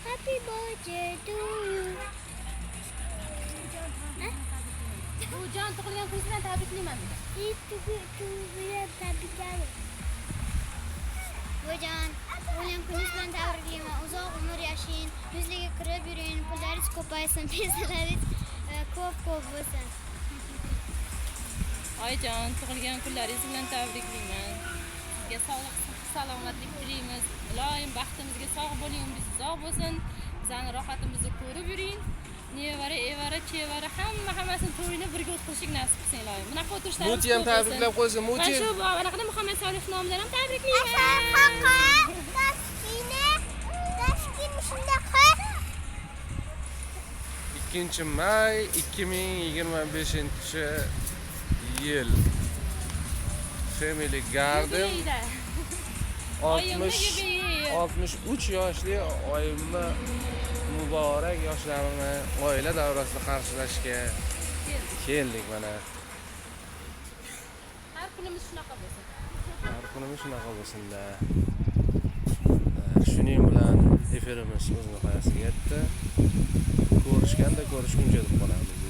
Happy birthday to you. Buvijon tug'ilgan kuningizni tabriklayman. Tug'ilgan tabriklayman. Buvijon, tug'ilgan kuningiz bilan tabriklayman. Uzoq umr yashang, yuzliga kirib yuring, pullaringiz ko'paysin, pensiyalaringiz ko'p bo'lsin. Oyijon, tug'ilgan kunlaringiz bilan tabriklayman. Sizga sog'lik, salomatlik tilaymiz. Iloyim baxtimizga sog' bo'ling, umringiz uzoq bo'lsin. Bizani rohatimizni ko'rib yuring. Nevara, evara, chevara hammasini to'yini birga o'tkazishlik nasib qilsin iloyim. Bunaqa o'tirishlarimiz Muti ham tabriklab qo'ysin. Muti. Mana shu bunaqa Muhammad Solih nomidan ham tabriklayman. Ikkinchi may 2025-yil. Family Garden. 63 yoshli oyimni muborak yoshlarini oila davrasida qarshilashga keldik mana. Har kunimiz shunaqa bo'lsin. Har kunimiz shunaqa bo'lsin-da. Shuning bilan efirimiz o'z nihoyasiga yetdi. Ko'rishganda ko'rishguncha deb qolamiz.